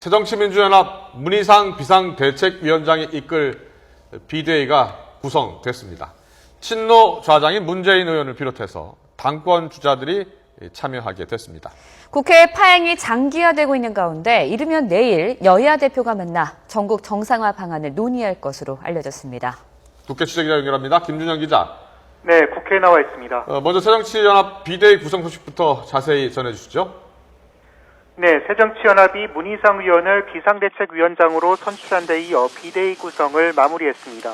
새정치민주연합 문희상 비상대책위원장이 이끌 비대위가 구성됐습니다. 친노 좌장인 문재인 의원을 비롯해서 당권 주자들이 참여하게 됐습니다. 국회 파행이 장기화되고 있는 가운데 이르면 내일 여야 대표가 만나 전국 정상화 방안을 논의할 것으로 알려졌습니다. 국회 취재기자 연결합니다. 김준영 기자. 네, 국회에 나와 있습니다. 먼저 새정치연합 비대위 구성 소식부터 자세히 전해주시죠. 네, 새정치연합이 문희상 의원을 비상대책위원장으로 선출한 데 이어 비대위 구성을 마무리했습니다.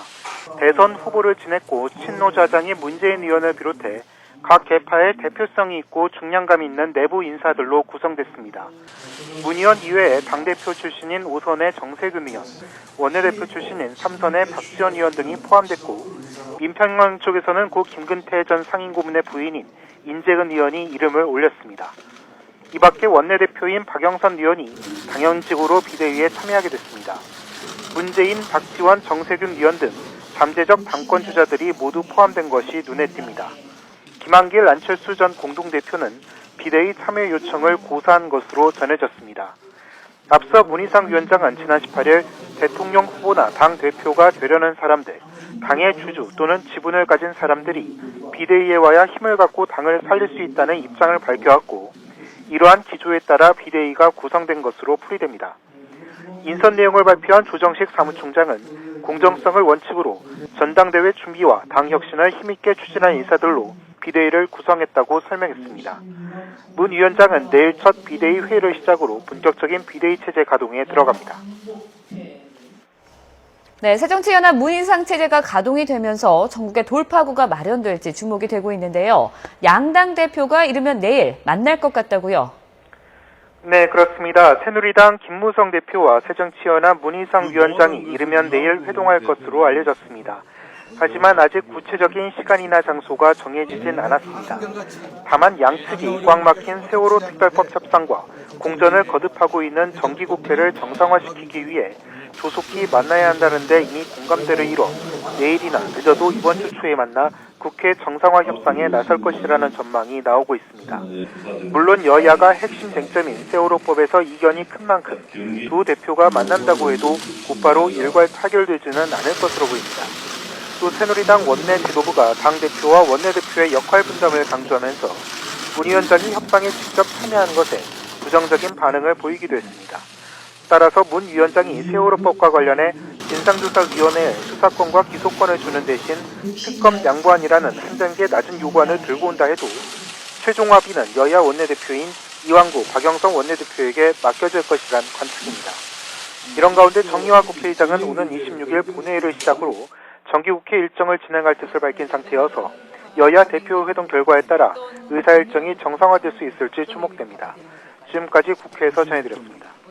대선 후보를 지냈고 친노좌장인 문재인 의원을 비롯해 각 계파의 대표성이 있고 중량감 있는 내부 인사들로 구성됐습니다. 문 의원 이외에 당대표 출신인 5선의 정세균 의원, 원내대표 출신인 3선의 박지원 의원 등이 포함됐고 민평당 쪽에서는 고 김근태 전 상임고문의 부인인 인재근 의원이 이름을 올렸습니다. 이 밖에 원내대표인 박영선 의원이 당연직으로 비대위에 참여하게 됐습니다. 문재인, 박지원, 정세균 의원 등 잠재적 당권 주자들이 모두 포함된 것이 눈에 띕니다. 김한길, 안철수 전 공동대표는 비대위 참여 요청을 고사한 것으로 전해졌습니다. 앞서 문희상 위원장은 지난 18일 대통령 후보나 당 대표가 되려는 사람들, 당의 주주 또는 지분을 가진 사람들이 비대위에 와야 힘을 갖고 당을 살릴 수 있다는 입장을 밝혀왔고 이러한 기조에 따라 비대위가 구성된 것으로 풀이됩니다. 인선 내용을 발표한 조정식 사무총장은 공정성을 원칙으로 전당대회 준비와 당 혁신을 힘있게 추진한 인사들로 비대위를 구성했다고 설명했습니다. 문 위원장은 내일 첫 비대위 회의를 시작으로 본격적인 비대위 체제 가동에 들어갑니다. 네, 새정치연합 문희상 체제가 가동이 되면서 전국에 돌파구가 마련될지 주목이 되고 있는데요. 양당 대표가 이르면 내일 만날 것 같다고요? 네, 그렇습니다. 새누리당 김무성 대표와 새정치연합 문희상 위원장이 이르면 내일 회동할 것으로 알려졌습니다. 하지만 아직 구체적인 시간이나 장소가 정해지진 않았습니다. 다만 양측이 꽉 막힌 세월호 특별법 협상과 공전을 거듭하고 있는 정기국회를 정상화시키기 위해 조속히 만나야 한다는데 이미 공감대를 이뤄 내일이나 늦어도 이번 주 초에 만나 국회 정상화 협상에 나설 것이라는 전망이 나오고 있습니다. 물론 여야가 핵심 쟁점인 세월호법에서 이견이 큰 만큼 두 대표가 만난다고 해도 곧바로 일괄 타결되지는 않을 것으로 보입니다. 또 새누리당 원내 지도부가 당대표와 원내대표의 역할 분담을 강조하면서 문 위원장이 협상에 직접 참여하는 것에 부정적인 반응을 보이기도 했습니다. 따라서 문 위원장이 세월호법과 관련해 진상조사위원회에 수사권과 기소권을 주는 대신 특검 양보안이라는 한 단계 낮은 요구안을 들고 온다 해도 최종 합의는 여야 원내대표인 이완구, 박영선 원내대표에게 맡겨질 것이란 관측입니다. 이런 가운데 정의화 국회의장은 오는 26일 본회의를 시작으로 정기국회 일정을 진행할 뜻을 밝힌 상태여서 여야 대표 회동 결과에 따라 의사 일정이 정상화될 수 있을지 주목됩니다. 지금까지 국회에서 전해드렸습니다.